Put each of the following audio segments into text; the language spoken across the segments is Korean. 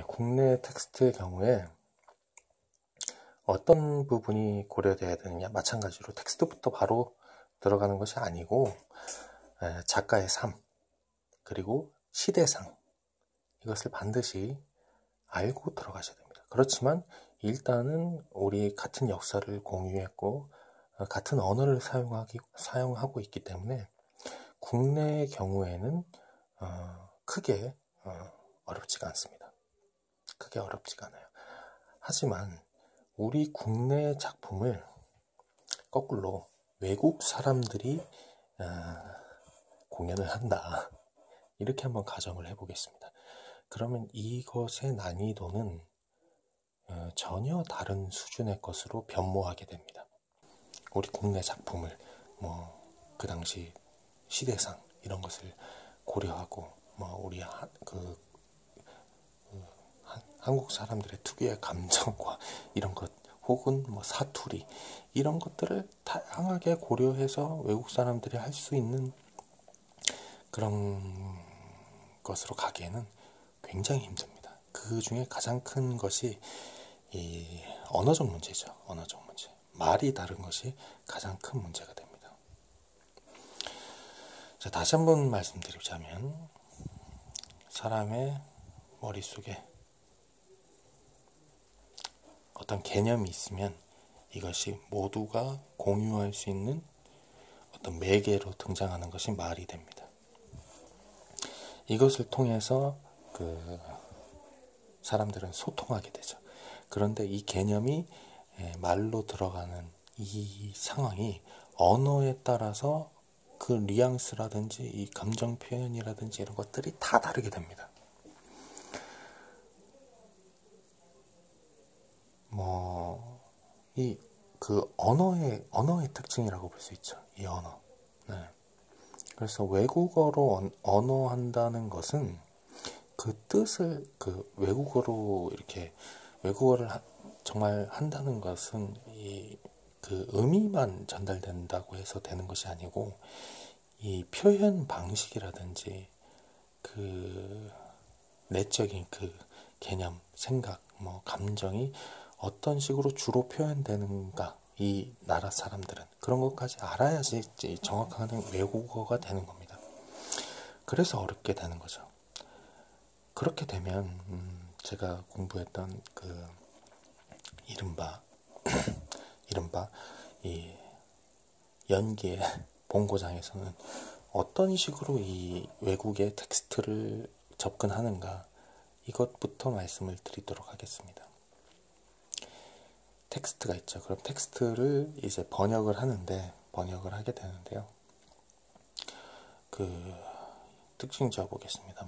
국내 텍스트의 경우에 어떤 부분이 고려돼야 되느냐, 마찬가지로 텍스트부터 바로 들어가는 것이 아니고 작가의 삶, 그리고 시대상, 이것을 반드시 알고 들어가셔야 됩니다. 그렇지만 일단은 우리 같은 역사를 공유했고 같은 언어를 사용하고 있기 때문에 국내의 경우에는 크게 어렵지가 않습니다. 크게 어렵지가 않아요. 하지만 우리 국내 작품을 거꾸로 외국 사람들이 공연을 한다, 이렇게 한번 가정을 해보겠습니다. 그러면 이것의 난이도는 전혀 다른 수준의 것으로 변모하게 됩니다. 우리 국내 작품을 그 당시 시대상 이런 것을 고려하고 우리 한국 사람들의 특유의 감정과 이런 것, 혹은 사투리, 이런 것들을 다양하게 고려해서 외국 사람들이 할 수 있는 그런 것으로 가기에는 굉장히 힘듭니다. 그 중에 가장 큰 것이 이 언어적 문제죠. 언어적 문제. 말이 다른 것이 가장 큰 문제가 됩니다. 자, 다시 한번 말씀드리자면, 사람의 머릿속에 어떤 개념이 있으면 이것이 모두가 공유할 수 있는 어떤 매개로 등장하는 것이 말이 됩니다. 이것을 통해서 사람들은 소통하게 되죠. 그런데 이 개념이 말로 들어가는 이 상황이 언어에 따라서 그 뉘앙스라든지 이 감정 표현이라든지 이런 것들이 다 다르게 됩니다. 언어의 특징이라고 볼 수 있죠. 이 언어. 네. 그래서 외국어로 언어한다는 것은 그 뜻을 외국어로 이렇게 외국어를 정말 한다는 것은 그 의미만 전달된다고 해서 되는 것이 아니고, 이 표현 방식이라든지 그 내적인 그 개념, 생각, 감정이 어떤 식으로 주로 표현되는가, 이 나라 사람들은 그런 것까지 알아야지 정확한 외국어가 되는 겁니다. 그래서 어렵게 되는 거죠. 그렇게 되면 제가 공부했던 그 이른바 이 연기의 본고장에서는 어떤 식으로 이 외국의 텍스트를 접근하는가, 이것부터 말씀을 드리도록 하겠습니다. 텍스트가 있죠. 그럼 텍스트를 이제 번역을 하게 되는데요. 그 특징 적어보겠습니다.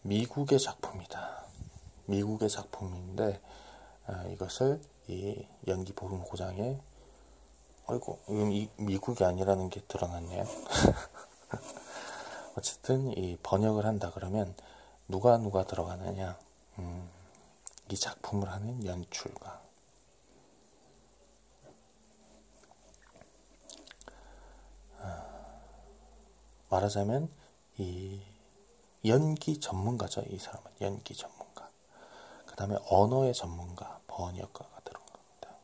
미국의 작품이다. 미국의 작품인데 이것을 이 연기 본고장에 이 미국이 아니라는 게 드러났네요. 어쨌든 이 번역을 한다 그러면 누가 들어가느냐, 이 작품을 하는 연출가, 말하자면 이 연기 전문가죠. 이 사람은 연기 전문가. 그 다음에 언어의 전문가, 번역가가 들어갑니다.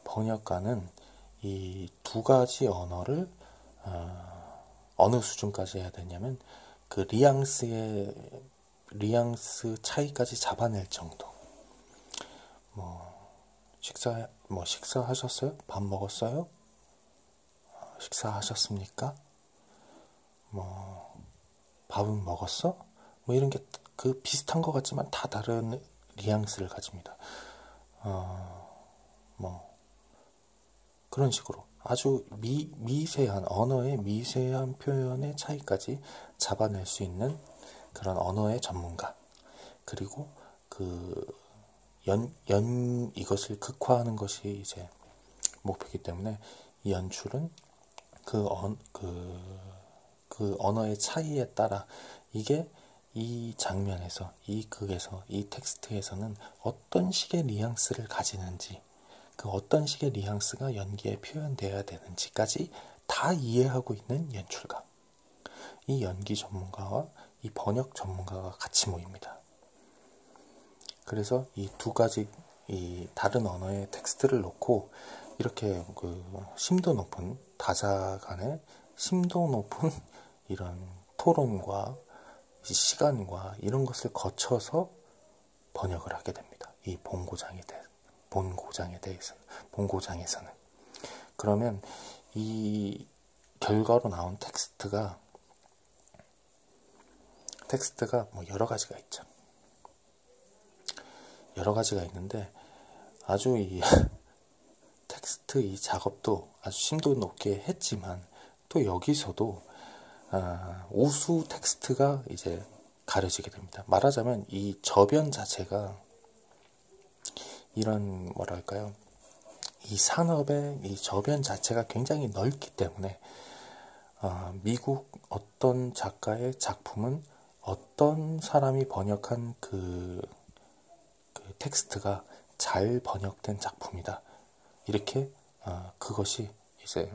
번역가는 이 두 가지 언어를 어느 수준까지 해야 되냐면 그 뉘앙스 차이까지 잡아낼 정도. 식사하셨어요? 밥 먹었어요? 식사하셨습니까? 밥은 먹었어? 이런 게 비슷한 것 같지만 다 다른 뉘앙스를 가집니다. 그런 식으로 아주 미세한 언어의 미세한 표현의 차이까지 잡아낼 수 있는 그런 언어의 전문가, 그리고 이것을 극화하는 것이 이제 목표이기 때문에 이 연출은 그 언어의 차이에 따라 이게 이 장면에서, 이 극에서, 이 텍스트에서는 어떤 식의 뉘앙스를 가지는지, 그 어떤 식의 뉘앙스가 연기에 표현되어야 되는지까지 다 이해하고 있는 연출가. 이 연기 전문가와 이 번역 전문가가 같이 모입니다. 그래서 이 두 가지 이 다른 언어의 텍스트를 놓고 이렇게 그 심도 높은 다자 간의 심도 높은 이런 토론과 시간과 이런 것을 거쳐서 번역을 하게 됩니다. 이 본고장에서는. 그러면 이 결과로 나온 텍스트가 뭐 여러 가지가 있죠. 여러 가지가 있는데 아주 이 텍스트 이 작업도 아주 심도 높게 했지만 또 여기서도 우수 텍스트가 이제 가려지게 됩니다. 말하자면 이 저변 자체가 이런 뭐랄까요, 이 산업의 이 저변 자체가 굉장히 넓기 때문에 미국 어떤 작가의 작품은 어떤 사람이 번역한 그 텍스트가 잘 번역된 작품이다. 이렇게 그것이 이제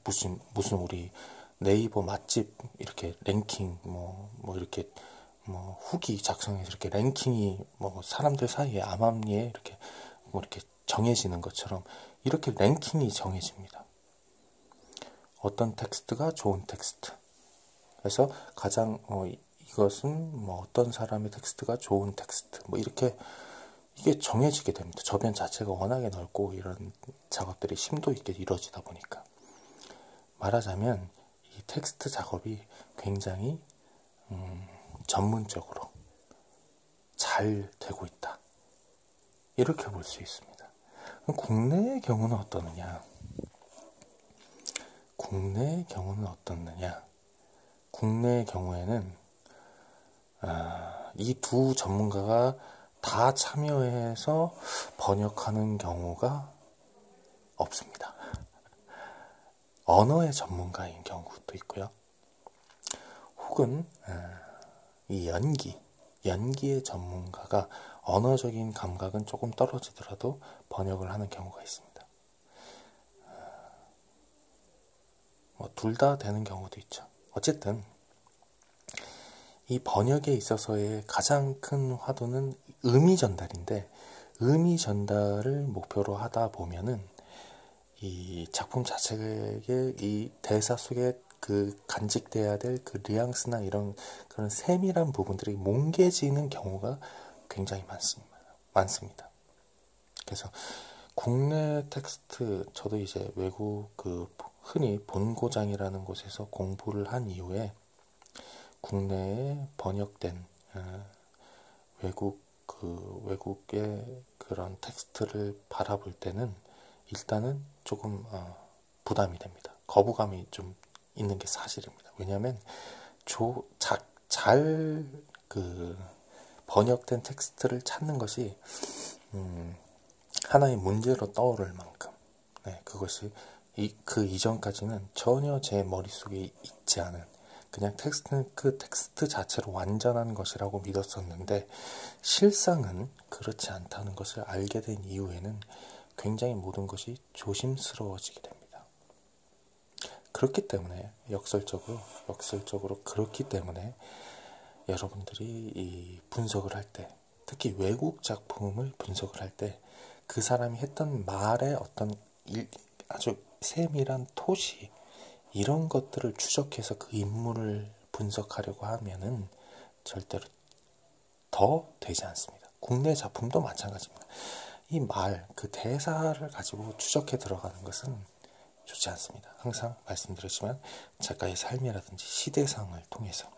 무슨 우리 네이버 맛집 이렇게 랭킹 뭐 이렇게 뭐 후기 작성해서 이렇게 랭킹이 뭐 사람들 사이에 암암리에 이렇게 뭐 이렇게 정해지는 것처럼 이렇게 랭킹이 정해집니다. 어떤 텍스트가 좋은 텍스트. 그래서 가장 이것은 뭐 어떤 사람의 텍스트가 좋은 텍스트. 뭐 이렇게 이게 정해지게 됩니다. 저변 자체가 워낙에 넓고 이런 작업들이 심도 있게 이루어지다 보니까 말하자면 이 텍스트 작업이 굉장히 전문적으로 잘 되고 있다. 이렇게 볼 수 있습니다. 그럼 국내의 경우는 어떠느냐? 국내의 경우에는 이 두 전문가가 다 참여해서 번역하는 경우가 없습니다. 언어의 전문가인 경우도 있고요. 혹은 이 연기의 전문가가 언어적인 감각은 조금 떨어지더라도 번역을 하는 경우가 있습니다. 뭐 둘 다 되는 경우도 있죠. 어쨌든 이 번역에 있어서의 가장 큰 화두는 의미 전달인데, 의미 전달을 목표로 하다 보면은 이 작품 자체의 이 대사 속에 그 간직돼야 될 그 뉘앙스나 이런 그런 세밀한 부분들이 뭉개지는 경우가 굉장히 많습니다. 그래서 국내 텍스트, 저도 이제 외국 그 흔히 본고장이라는 곳에서 공부를 한 이후에 국내에 번역된 외국의 그런 텍스트를 바라볼 때는 일단은 조금 부담이 됩니다. 거부감이 좀 있는 게 사실입니다. 왜냐하면 잘 번역된 텍스트를 찾는 것이 하나의 문제로 떠오를 만큼, 그것이 그 이전까지는 전혀 제 머릿속에 있지 않은, 그냥 텍스트는 그 텍스트 자체로 완전한 것이라고 믿었었는데 실상은 그렇지 않다는 것을 알게 된 이후에는 굉장히 모든 것이 조심스러워지게 됩니다. 그렇기 때문에 역설적으로 그렇기 때문에 여러분들이 이 분석을 할 때, 특히 외국 작품을 분석을 할 때 그 사람이 했던 말의 어떤 아주 세밀한 토시, 이런 것들을 추적해서 그 인물을 분석하려고 하면은 절대로 더 되지 않습니다. 국내 작품도 마찬가지입니다. 이 그 대사를 가지고 추적해 들어가는 것은 좋지 않습니다. 항상 말씀드렸지만 작가의 삶이라든지 시대상을 통해서,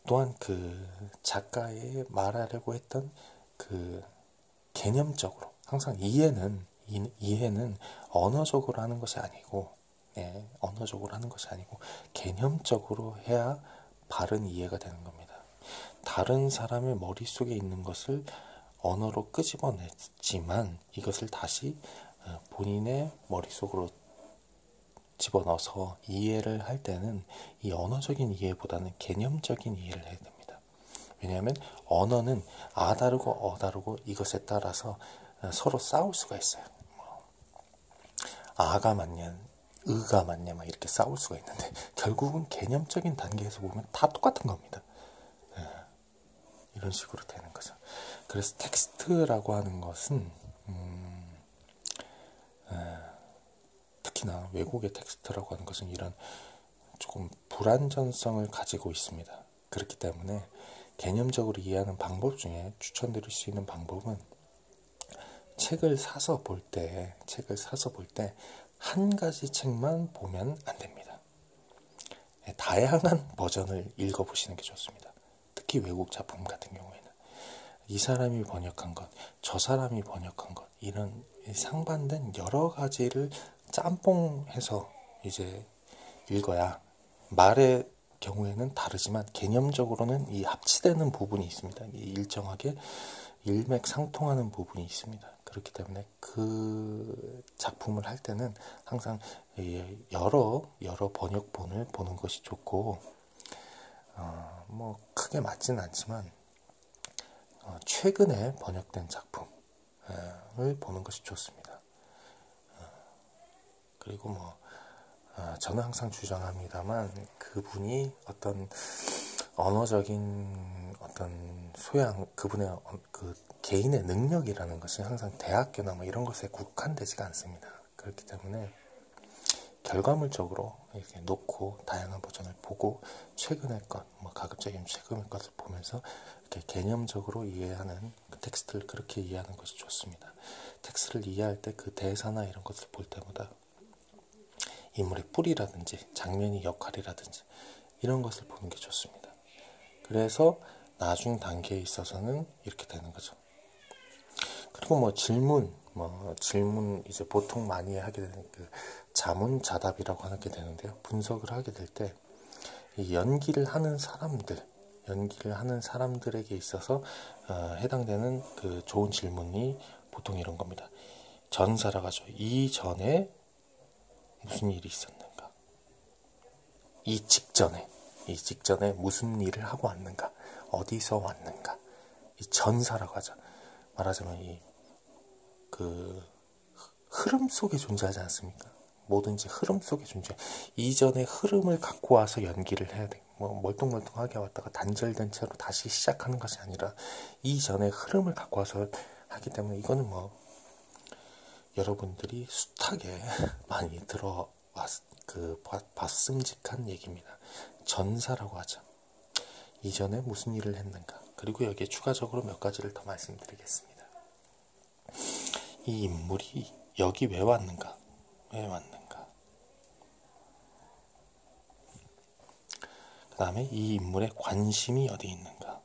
또한 그 작가의 말하려고 했던 그 개념적으로, 항상 이해는 언어적으로 하는 것이 아니고, 언어적으로 하는 것이 아니고 개념적으로 해야 바른 이해가 되는 겁니다. 다른 사람의 머릿속에 있는 것을 언어로 끄집어냈지만 이것을 다시 본인의 머릿속으로 집어넣어서 이해를 할 때는 이 언어적인 이해보다는 개념적인 이해를 해야 됩니다. 왜냐하면 언어는 다르고 다르고 이것에 따라서 서로 싸울 수가 있어요. 아가 맞냐, 의가 맞냐, 막 이렇게 싸울 수가 있는데 결국은 개념적인 단계에서 보면 다 똑같은 겁니다. 이런 식으로 되는 거죠. 그래서 텍스트라고 하는 것은 특히나 외국의 텍스트라고 하는 것은 이런 조금 불완전성을 가지고 있습니다. 그렇기 때문에 개념적으로 이해하는 방법 중에 추천드릴 수 있는 방법은 책을 사서 볼 때 한 가지 책만 보면 안 됩니다. 다양한 버전을 읽어보시는 게 좋습니다. 특히 외국 작품 같은 경우에는 이 사람이 번역한 것, 저 사람이 번역한 것, 이런 상반된 여러 가지를 짬뽕해서 이제 읽어야, 말의 경우에는 다르지만 개념적으로는 이 합치되는 부분이 있습니다. 일정하게 일맥상통하는 부분이 있습니다. 그렇기 때문에 그 작품을 할 때는 항상 여러 번역본을 보는 것이 좋고, 뭐 크게 맞지는 않지만 최근에 번역된 작품을 보는 것이 좋습니다. 그리고 뭐 저는 항상 주장합니다만, 그분이 어떤 언어적인 어떤 소양, 그분의 그 개인의 능력이라는 것이 항상 대학교나 뭐 이런 것에 국한되지가 않습니다. 그렇기 때문에 결과물적으로 이렇게 놓고 다양한 버전을 보고 최근의 것, 뭐 가급적이면 최근의 것을 보면서 이렇게 개념적으로 이해하는, 그 텍스트를 그렇게 이해하는 것이 좋습니다. 텍스트를 이해할 때 그 대사나 이런 것을 볼 때마다 인물의 뿌리라든지 장면의 역할이라든지 이런 것을 보는 게 좋습니다. 그래서 나중 단계에 있어서는 이렇게 되는 거죠. 그리고 뭐 질문 이제 보통 많이 하게 되는 그 자문자답이라고 하게 되는데요. 분석을 하게 될 때 이 연기를 하는 사람들에게 있어서 해당되는 그 좋은 질문이 보통 이런 겁니다. 전사라고 하죠. 이 전에 무슨 일이 있었는가? 이 직전에 무슨 일을 하고 왔는가? 어디서 왔는가? 이 전사라고 하죠. 말하자면 이 그 흐름 속에 존재하지 않습니까? 뭐든지 흐름 속에 존재. 이전의 흐름을 갖고 와서 연기를 해야 돼. 뭐 멀뚱멀뚱하게 왔다가 단절된 채로 다시 시작하는 것이 아니라 이전의 흐름을 갖고 와서 하기 때문에, 이거는 뭐 여러분들이 숱하게 많이 봤음직한 얘기입니다. 전사라고 하죠. 이전에 무슨 일을 했는가. 그리고 여기에 추가적으로 몇 가지를 더 말씀드리겠습니다. 이 인물이 여기 왜 왔는가? 그 다음에 이 인물의 관심이 어디 있는가?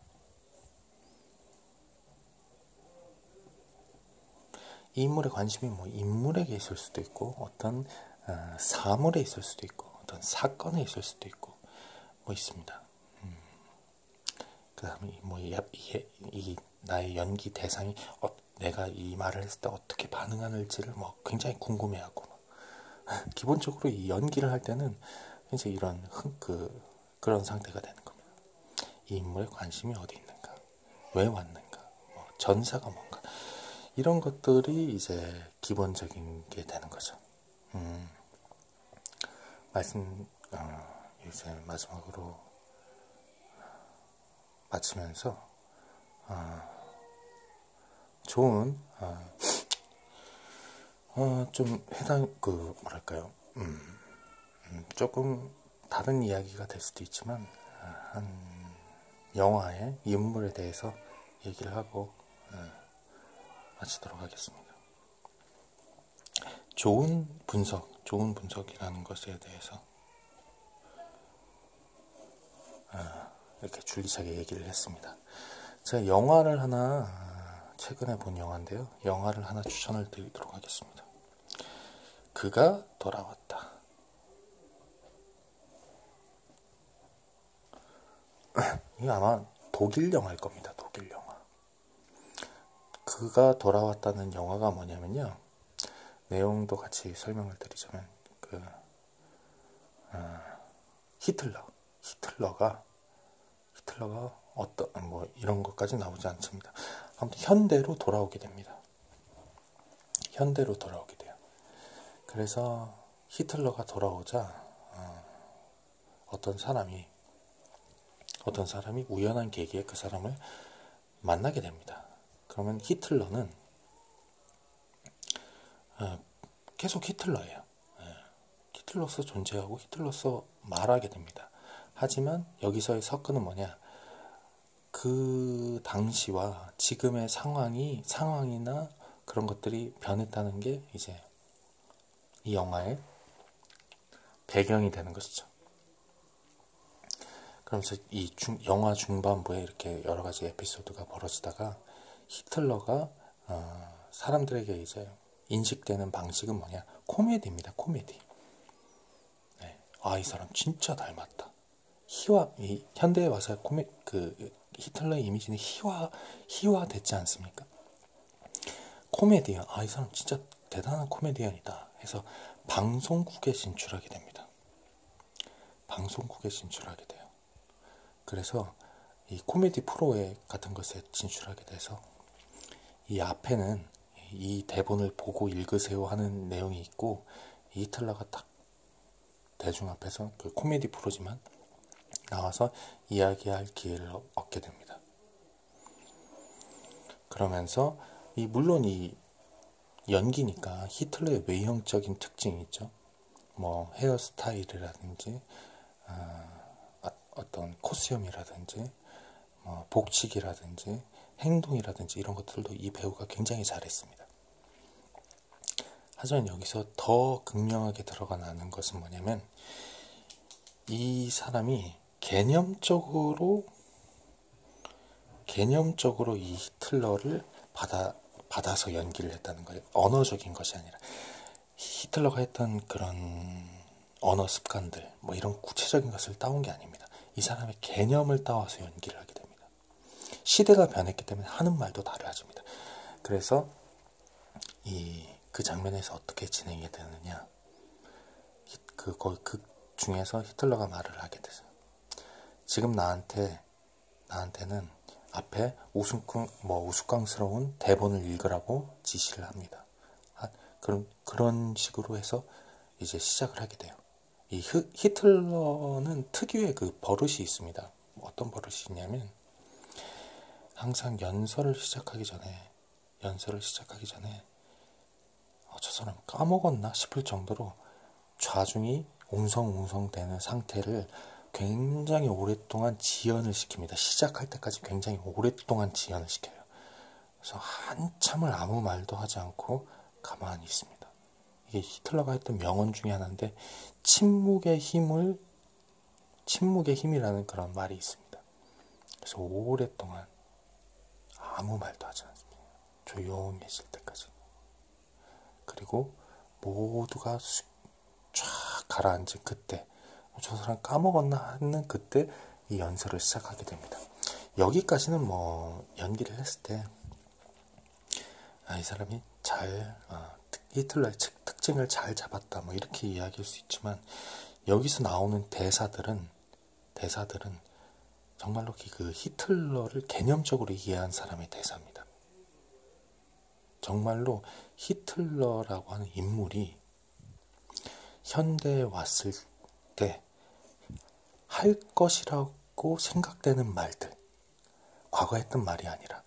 이 인물의 관심이 뭐 인물에게 있을 수도 있고, 어떤 사물에 있을 수도 있고, 어떤 사건에 있을 수도 있고, 뭐 있습니다. 그 다음에 뭐 이 나의 연기 대상이 내가 이 말을 했을 때 어떻게 반응하는지를 뭐 굉장히 궁금해하고, 기본적으로 이 연기를 할 때는 이제 이런 그런 상태가 되는 겁니다. 이 인물의 관심이 어디 있는가, 왜 왔는가, 뭐 전사가 뭔가, 이런 것들이 이제 기본적인 게 되는 거죠. 이제 마지막으로 마치면서 좋은 좀 뭐랄까요, 조금 다른 이야기가 될 수도 있지만 한 영화의 인물에 대해서 얘기를 하고 마치도록 하겠습니다. 좋은 분석이라는 것에 대해서 이렇게 줄기차게 얘기를 했습니다. 제가 영화를 하나, 최근에 본 영화인데요, 영화를 하나 추천을 드리도록 하겠습니다. 그가 돌아왔다. 이게 아마 독일 영화일 겁니다. 독일 영화. 그가 돌아왔다는 영화가 뭐냐면요, 내용도 같이 설명을 드리자면, 히틀러가 어떤 뭐 이런 것까지 나오지 않습니다. 아무튼 현대로 돌아오게 됩니다. 현대로 돌아오게 돼요. 그래서 히틀러가 돌아오자 어떤 사람이 우연한 계기에 그 사람을 만나게 됩니다. 그러면 히틀러는 계속 히틀러예요. 히틀러서 존재하고 히틀러서 말하게 됩니다. 하지만 여기서의 서클은 뭐냐? 그 당시와 지금의 상황이나 그런 것들이 변했다는 게 이제 이 영화의 배경이 되는 것이죠. 그러면서 이 영화 중반부에 이렇게 여러 가지 에피소드가 벌어지다가 히틀러가 사람들에게 이제 인식되는 방식은 뭐냐? 코미디입니다. 코미디. 네. 이 사람 진짜 닮았다. 이 현대에 와서 히틀러의 이미지는 희화됐지 않습니까? 코미디언. 이 사람 진짜 대단한 코미디언이다. 해서 방송국에 진출하게 됩니다. 방송국에 진출하게 돼요. 그래서 이 코미디 프로에 같은 것에 진출하게 돼서 이 앞에는 이 대본을 보고 읽으세요 하는 내용이 있고, 히틀러가 딱 대중 앞에서 그 코미디 프로지만 나와서 이야기할 기회를 얻게 됩니다. 그러면서 물론 이 연기니까 히틀러의 외형적인 특징이 있죠. 뭐 헤어스타일이라든지 어떤 코스염이라든지 복식이라든지 행동이라든지 이런 것들도 이 배우가 굉장히 잘했습니다. 하지만 여기서 더 극명하게 드러가 나는 것은 뭐냐면, 이 사람이 개념적으로 이 히틀러를 받아서 연기를 했다는 거예요. 언어적인 것이 아니라 히틀러가 했던 그런 언어 습관들 이런 구체적인 것을 따온 게 아닙니다. 이 사람의 개념을 따와서 연기를 하게 됩니다. 시대가 변했기 때문에 하는 말도 달라집니다. 그래서 그 장면에서 어떻게 진행이 되느냐, 그 중에서 히틀러가 말을 하게 되죠. 지금 나한테는 앞에 우스꽝스러운 대본을 읽으라고 지시를 합니다. 그런 식으로 해서 이제 시작을 하게 돼요. 이 히틀러는 특유의 그 버릇이 있습니다. 어떤 버릇이 있냐면, 항상 연설을 시작하기 전에 저 사람 까먹었나 싶을 정도로 좌중이 웅성웅성 되는 상태를 굉장히 오랫동안 지연을 시킵니다. 시작할 때까지 굉장히 오랫동안 지연을 시켜요. 그래서 한참을 아무 말도 하지 않고 가만히 있습니다. 이게 히틀러가 했던 명언 중에 하나인데, 침묵의 힘이라는 그런 말이 있습니다. 그래서 오랫동안 아무 말도 하지 않습니다. 조용해질 때까지. 그리고 모두가 쫙 가라앉은 그때, 저 사람 까먹었나 하는 그때 이 연설을 시작하게 됩니다. 여기까지는 연기를 했을 때 이 사람이 히틀러의 특징을 잘 잡았다 이렇게 이야기할 수 있지만, 여기서 나오는 대사들은 정말로 그 히틀러를 개념적으로 이해한 사람의 대사입니다. 정말로 히틀러라고 하는 인물이 현대에 왔을 때 할 것이라고 생각되는 말들, 과거에 했던 말이 아니라,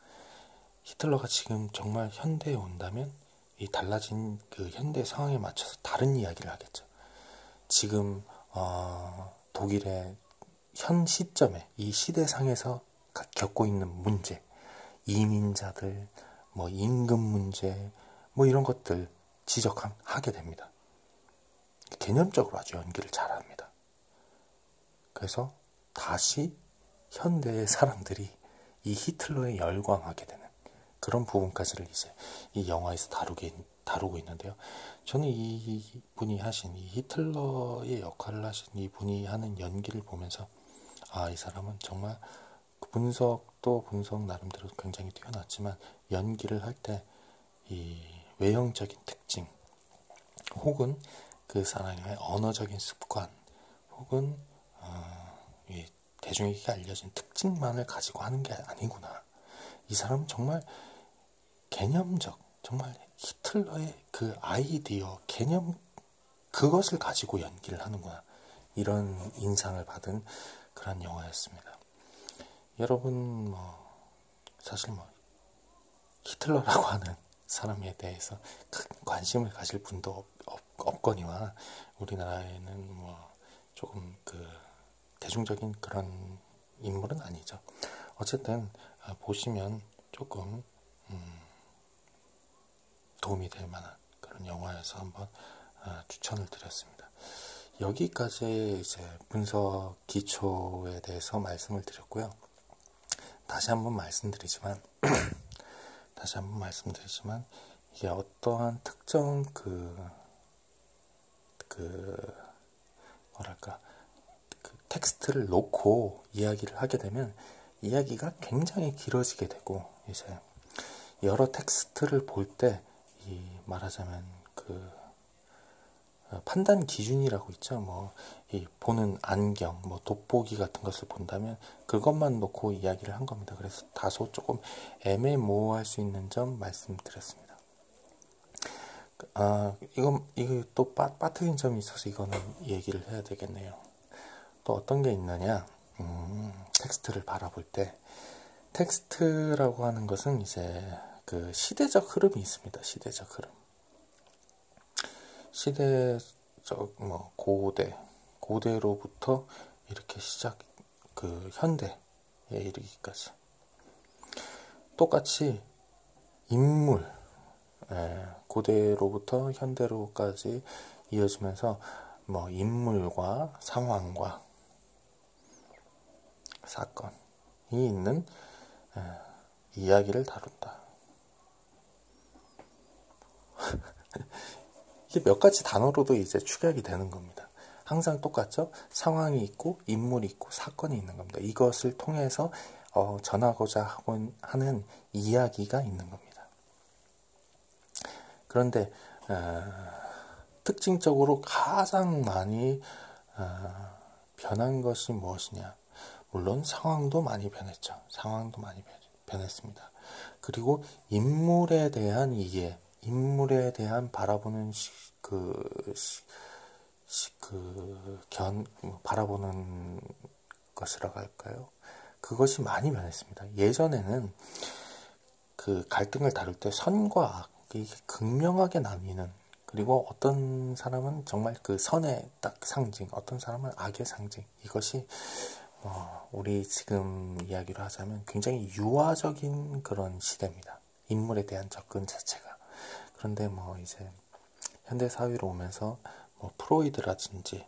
히틀러가 지금 정말 현대에 온다면 이 달라진 그 현대 상황에 맞춰서 다른 이야기를 하겠죠. 지금 독일의 현 시점에 이 시대상에서 겪고 있는 문제, 이민자들, 임금 문제, 이런 것들 지적하게 됩니다. 개념적으로 아주 연기를 잘합니다. 그래서 다시 현대의 사람들이 이 히틀러에 열광하게 되는 그런 부분까지를 이제 이 영화에서 다루고 있는데요. 저는 이분이 하신, 이 히틀러의 역할을 하신 이분이 하는 연기를 보면서 이 사람은 정말 분석 나름대로 굉장히 뛰어났지만, 연기를 할 때 이 외형적인 특징 혹은 그 사람의 언어적인 습관 혹은 이 대중에게 알려진 특징만을 가지고 하는 게 아니구나. 이 사람은 정말 개념적, 정말 히틀러의 그 아이디어, 개념, 그것을 가지고 연기를 하는구나. 이런 인상을 받은 그런 영화였습니다. 여러분 사실 뭐 히틀러라고 하는 사람에 대해서 큰 관심을 가질 분도 없거니와 우리나라에는 뭐 조금 그 대중적인 그런 인물은 아니죠. 어쨌든 보시면 조금 도움이 될 만한 그런 영화여서 한번 추천을 드렸습니다. 여기까지 이제 분석 기초에 대해서 말씀을 드렸고요. 다시 한번 말씀드리지만 이게 어떠한 특정 뭐랄까 그 텍스트를 놓고 이야기를 하게 되면 이야기가 굉장히 길어지게 되고, 이제 여러 텍스트를 볼 때 이 말하자면 그 판단 기준이라고 있죠. 뭐 이 보는 안경, 뭐 돋보기 같은 것을 본다면 그것만 놓고 이야기를 한 겁니다. 그래서 다소 조금 애매모호할 수 있는 점 말씀드렸습니다. 이거 또 빠뜨린 점이 있어서 이거는 얘기를 해야 되겠네요. 또 어떤 게 있느냐? 텍스트를 바라볼 때 텍스트라고 하는 것은 이제 그 시대적 흐름이 있습니다. 시대적 흐름. 시대적 뭐 고대로부터 이렇게 그 현대에 이르기까지 똑같이 인물, 고대로부터 현대로까지 이어지면서 뭐 인물과 상황과 사건이 있는 이야기를 다룬다. 이게 몇 가지 단어로도 이제 축약이 되는 겁니다. 항상 똑같죠? 상황이 있고 인물이 있고 사건이 있는 겁니다. 이것을 통해서 전하고자 하는 이야기가 있는 겁니다. 그런데 특징적으로 가장 많이 변한 것이 무엇이냐? 물론 상황도 많이 변했죠. 상황도 많이 변했습니다. 그리고 인물에 대한 이해, 인물에 대한 바라보는 바라보는 것이라고 할까요? 그것이 많이 변했습니다. 예전에는 그 갈등을 다룰 때 선과 악, 이게 극명하게 나뉘는, 그리고 어떤 사람은 정말 그 선의 딱 상징, 어떤 사람은 악의 상징, 이것이 우리 지금 이야기로 하자면 굉장히 유화적인 그런 시대입니다. 인물에 대한 접근 자체가. 그런데 뭐 이제 현대 사회로 오면서 뭐 프로이드라든지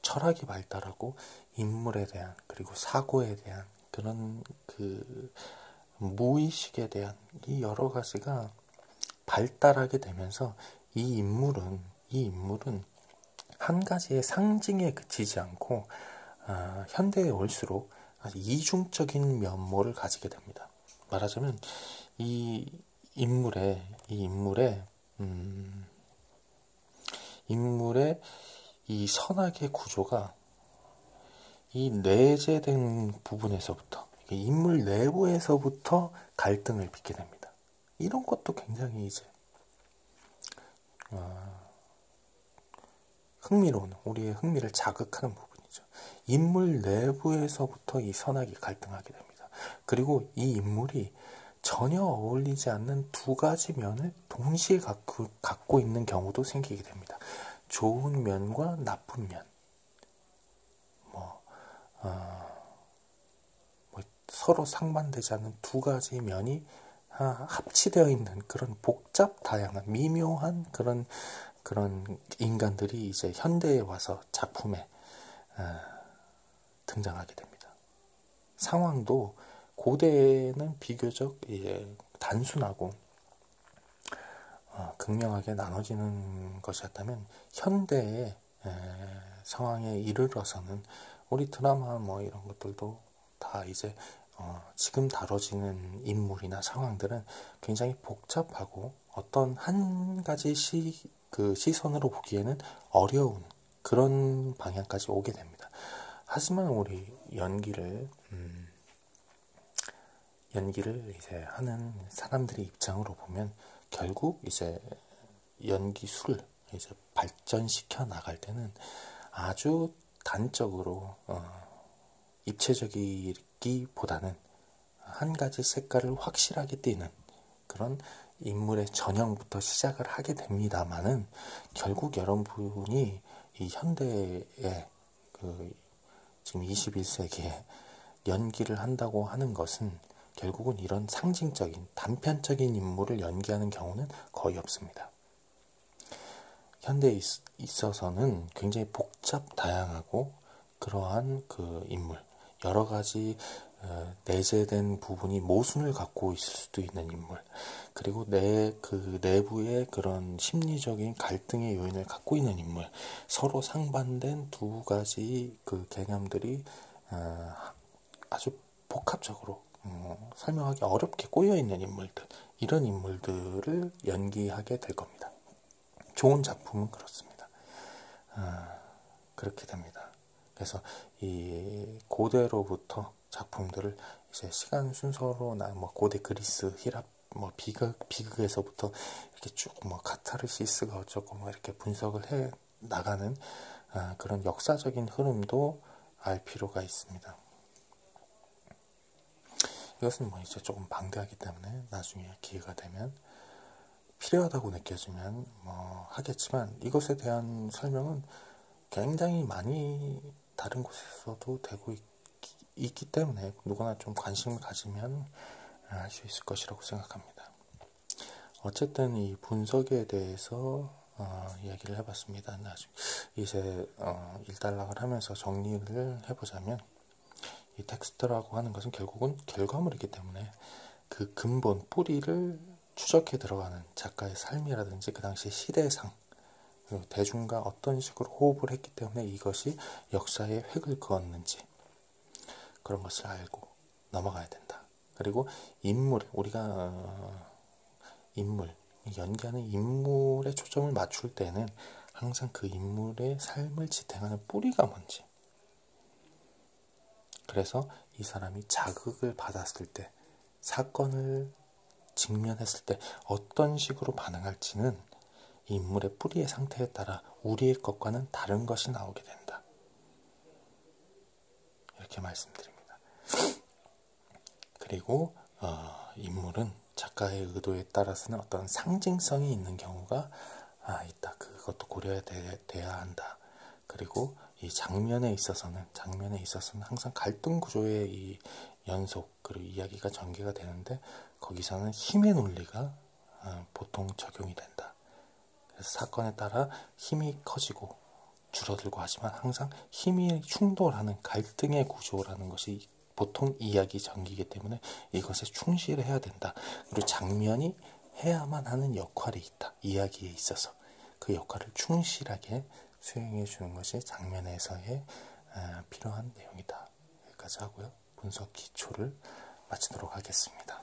철학이 발달하고 인물에 대한, 그리고 사고에 대한 그런 그 무의식에 대한 이 여러 가지가 발달하게 되면서 이 인물은 한 가지의 상징에 그치지 않고 현대에 올수록 아주 이중적인 면모를 가지게 됩니다. 말하자면 이 인물의 이 선악의 구조가 이 내재된 부분에서부터, 인물 내부에서부터 갈등을 빚게 됩니다. 이런 것도 굉장히 이제 흥미로운, 우리의 흥미를 자극하는 부분이죠. 인물 내부에서부터 이 선악이 갈등하게 됩니다. 그리고 이 인물이 전혀 어울리지 않는 두 가지 면을 동시에 갖고 있는 경우도 생기게 됩니다. 좋은 면과 나쁜 면, 서로 상반되지 않는 두 가지 면이 합치되어 있는 그런 복잡 다양한 미묘한 그런 인간들이 이제 현대에 와서 작품에 등장하게 됩니다. 상황도 고대에는 비교적 단순하고 극명하게 나눠지는 것이었다면 현대의 상황에 이르러서는 우리 드라마 뭐 이런 것들도 다 이제 지금 다뤄지는 인물이나 상황들은 굉장히 복잡하고 어떤 한 가지 시선으로 보기에는 어려운 그런 방향까지 오게 됩니다. 하지만 우리 연기를 이제 하는 사람들의 입장으로 보면 결국 이제 연기술을 이제 발전시켜 나갈 때는 아주 단적으로 입체적이기보다는 한 가지 색깔을 확실하게 띠는 그런 인물의 전형부터 시작을 하게 됩니다만은, 결국 여러분이 이 현대의 지금 21세기에 연기를 한다고 하는 것은 결국은 이런 상징적인 단편적인 인물을 연기하는 경우는 거의 없습니다. 현대에 있어서는 굉장히 복잡 다양하고 그러한 그 인물, 여러 가지 내재된 부분이 모순을 갖고 있을 수도 있는 인물, 그리고 그 내부의 그런 심리적인 갈등의 요인을 갖고 있는 인물, 서로 상반된 두 가지 그 개념들이 아주 복합적으로 설명하기 어렵게 꼬여있는 인물들, 이런 인물들을 연기하게 될 겁니다. 좋은 작품은 그렇습니다. 그렇게 됩니다. 그래서 이 고대로부터 작품들을 이제 시간 순서로 뭐 고대 그리스, 히랍, 뭐 비극에서부터 이렇게 쭉 뭐 카타르시스가 어쩌고 뭐 이렇게 분석을 해 나가는 그런 역사적인 흐름도 알 필요가 있습니다. 이것은 뭐 이제 조금 방대하기 때문에 나중에 기회가 되면 필요하다고 느껴지면 뭐 하겠지만, 이것에 대한 설명은 굉장히 많이 다른 곳에서도 되고 있기 때문에 누구나 좀 관심을 가지면 알 수 있을 것이라고 생각합니다. 어쨌든 이 분석에 대해서 이야기를 해봤습니다. 이제 일단락을 하면서 정리를 해보자면, 이 텍스트라고 하는 것은 결국은 결과물이기 때문에 그 근본 뿌리를 추적해 들어가는 작가의 삶이라든지 그 당시 시대상, 그리고 대중과 어떤 식으로 호흡을 했기 때문에 이것이 역사에 획을 그었는지, 그런 것을 알고 넘어가야 된다. 그리고 우리가 연기하는 인물에 초점을 맞출 때는 항상 그 인물의 삶을 지탱하는 뿌리가 뭔지, 그래서 이 사람이 자극을 받았을 때, 사건을 직면했을 때 어떤 식으로 반응할지는 이 인물의 뿌리의 상태에 따라 우리의 것과는 다른 것이 나오게 된다. 이렇게 말씀드립니다. 그리고 인물은 작가의 의도에 따라서는 어떤 상징성이 있는 경우가 있다. 그것도 고려돼야 한다. 그리고 이 장면에 있어서는 항상 갈등 구조의 이 연속, 그리고 이야기가 전개가 되는데, 거기서는 힘의 논리가 보통 적용이 된다. 그래서 사건에 따라 힘이 커지고 줄어들고 하지만 항상 힘이 충돌하는 갈등의 구조라는 것이 보통 이야기 전기이기 때문에 이것에 충실해야 된다. 그리고 장면이 해야만 하는 역할이 있다. 이야기에 있어서 그 역할을 충실하게 수행해 주는 것이 장면에서의 필요한 내용이다. 여기까지 하고요. 분석 기초를 마치도록 하겠습니다.